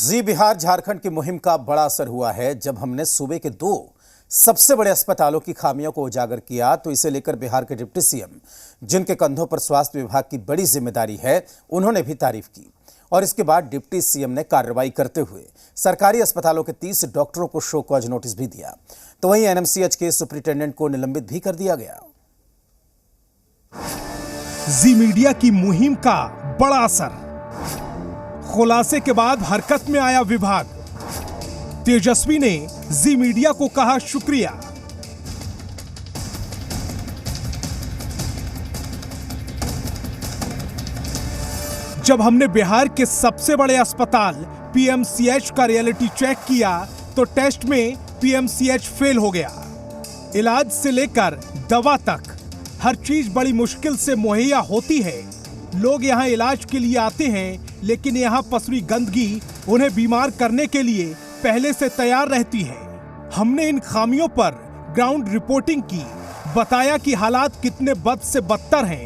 जी बिहार झारखंड की मुहिम का बड़ा असर हुआ है। जब हमने सूबे के 2 सबसे बड़े अस्पतालों की खामियों को उजागर किया तो इसे लेकर बिहार के डिप्टी सीएम, जिनके कंधों पर स्वास्थ्य विभाग की बड़ी जिम्मेदारी है, उन्होंने भी तारीफ की। और इसके बाद डिप्टी सीएम ने कार्रवाई करते हुए सरकारी अस्पतालों के 30 डॉक्टरों को शो कॉज नोटिस भी दिया। तो वहीं एनएमसीएच के सुपरिटेंडेंट को निलंबित भी कर दिया गया। जी मीडिया की मुहिम का बड़ा असर, खुलासे के बाद हरकत में आया विभाग। तेजस्वी ने जी मीडिया को कहा शुक्रिया। जब हमने बिहार के सबसे बड़े अस्पताल पीएमसीएच का रियलिटी चेक किया तो टेस्ट में पीएमसीएच फेल हो गया। इलाज से लेकर दवा तक हर चीज बड़ी मुश्किल से मुहैया होती है। लोग यहाँ इलाज के लिए आते हैं, लेकिन यहाँ पसरी गंदगी उन्हें बीमार करने के लिए पहले से तैयार रहती है। हमने इन खामियों पर ग्राउंड रिपोर्टिंग की, बताया कि हालात कितने बद से बदतर हैं।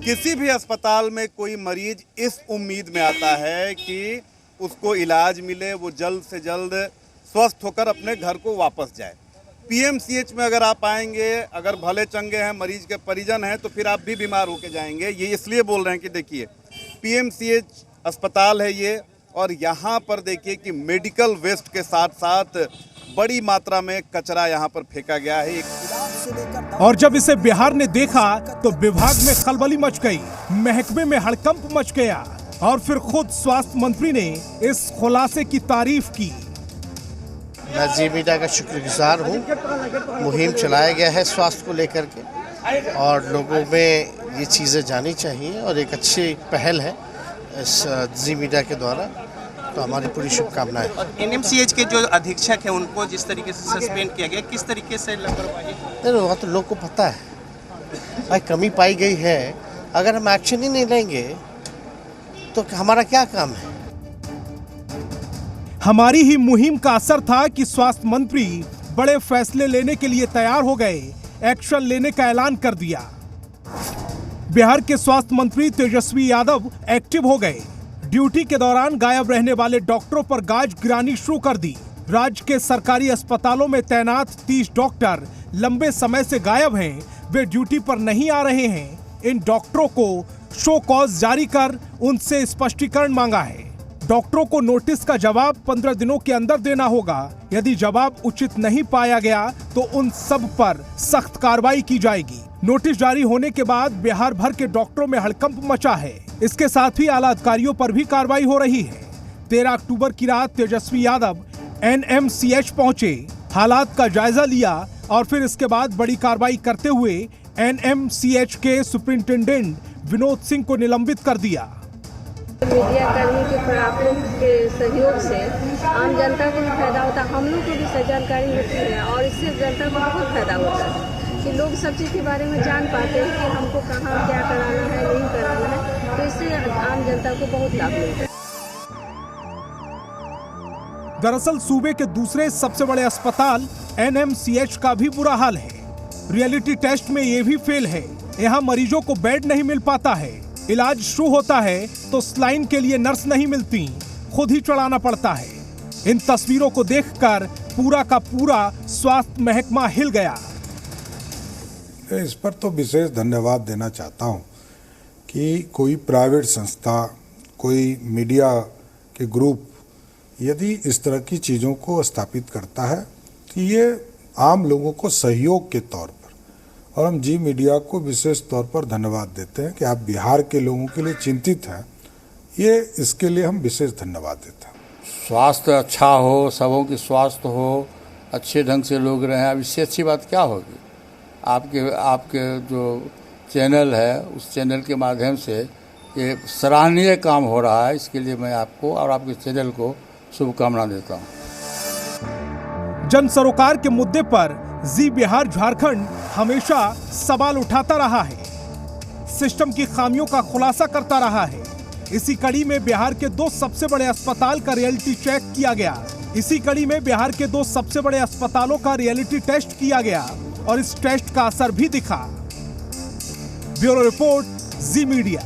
किसी भी अस्पताल में कोई मरीज इस उम्मीद में आता है कि उसको इलाज मिले, वो जल्द से जल्द स्वस्थ होकर अपने घर को वापस जाए। पीएमसीएच में अगर आप आएंगे, अगर भले चंगे हैं, मरीज के परिजन हैं, तो फिर आप भी बीमार होके जाएंगे। ये इसलिए बोल रहे हैं कि देखिए पीएमसीएच अस्पताल है ये, और यहाँ पर देखिए कि मेडिकल वेस्ट के साथ साथ बड़ी मात्रा में कचरा यहाँ पर फेंका गया है। और जब इसे बिहार ने देखा तो विभाग में खलबली मच गई, महकमे में हड़कंप मच गया और फिर खुद स्वास्थ्य मंत्री ने इस खुलासे की तारीफ की। मैं जी मीडिया का शुक्रगुजार हूँ। मुहिम चलाया गया है स्वास्थ्य को लेकर के, और लोगों में ये चीज़ें जानी चाहिए, और एक अच्छी पहल है इस जी मीडिया के द्वारा। तो हमारी पूरी शुभकामनाएं। और एनएमसीएच के जो अधीक्षक हैं उनको जिस तरीके से सस्पेंड किया गया, किस तरीके से लापरवाही? नहीं, वो तो लोग को पता है भाई, कमी पाई गई है। अगर हम एक्शन ही नहीं लेंगे तो हमारा क्या काम है? हमारी ही मुहिम का असर था कि स्वास्थ्य मंत्री बड़े फैसले लेने के लिए तैयार हो गए, एक्शन लेने का ऐलान कर दिया। बिहार के स्वास्थ्य मंत्री तेजस्वी यादव एक्टिव हो गए। ड्यूटी के दौरान गायब रहने वाले डॉक्टरों पर गाज गिरानी शुरू कर दी। राज्य के सरकारी अस्पतालों में तैनात 30 डॉक्टर लंबे समय से गायब हैं, वे ड्यूटी पर नहीं आ रहे हैं। इन डॉक्टरों को शो कॉज जारी कर उनसे स्पष्टीकरण मांगा है। डॉक्टरों को नोटिस का जवाब 15 दिनों के अंदर देना होगा। यदि जवाब उचित नहीं पाया गया तो उन सब पर सख्त कार्रवाई की जाएगी। नोटिस जारी होने के बाद बिहार भर के डॉक्टरों में हड़कंप मचा है। इसके साथ ही आला अधिकारियों पर भी कार्रवाई हो रही है। 13 अक्टूबर की रात तेजस्वी यादव एनएमसीएच पहुंचे, हालात का जायजा लिया और फिर इसके बाद बड़ी कार्रवाई करते हुए एनएमसीएच के सुपरिटेंडेंट विनोद सिंह को निलंबित कर दिया। मीडिया कर्मी के प्राप्तों के सहयोग से आम जनता को भी फायदा होता है, हम लोग को भी सही जानकारी मिलती है, और इससे जनता को बहुत फायदा होता है कि लोग सब चीज़ के बारे में जान पाते हैं कि हमको कहाँ क्या कराना है, नहीं कराना है। तो इससे आम जनता को बहुत लाभ मिलता है। दरअसल सूबे के दूसरे सबसे बड़े अस्पताल एनएमसीएच का भी बुरा हाल है। रियलिटी टेस्ट में ये भी फेल है। यहाँ मरीजों को बेड नहीं मिल पाता है। इलाज शुरू होता है तो स्लाइन के लिए नर्स नहीं मिलती, खुद ही चढ़ाना पड़ता है। इन तस्वीरों को देखकर पूरा का पूरा स्वास्थ्य महकमा हिल गया। इस पर तो विशेष धन्यवाद देना चाहता हूं कि कोई प्राइवेट संस्था, कोई मीडिया के ग्रुप यदि इस तरह की चीज़ों को स्थापित करता है तो ये आम लोगों को सहयोग के तौर पर, और हम जी मीडिया को विशेष तौर पर धन्यवाद देते हैं कि आप बिहार के लोगों के लिए चिंतित हैं। ये इसके लिए हम विशेष धन्यवाद देते हैं। स्वास्थ्य अच्छा हो, सबों की स्वास्थ्य हो, अच्छे ढंग से लोग रहें, अब इससे अच्छी बात क्या होगी? आपके जो चैनल है उस चैनल के माध्यम से ये सराहनीय काम हो रहा है। इसके लिए मैं आपको और आपके चैनल को शुभकामना देता हूँ। जन सरोकार के मुद्दे पर जी बिहार झारखंड हमेशा सवाल उठाता रहा है, सिस्टम की खामियों का खुलासा करता रहा है। इसी कड़ी में बिहार के 2 सबसे बड़े अस्पताल का रियलिटी चेक किया गया। इसी कड़ी में बिहार के 2 सबसे बड़े अस्पतालों का रियलिटी टेस्ट किया गया और इस टेस्ट का असर भी दिखा। ब्यूरो रिपोर्ट, जी मीडिया।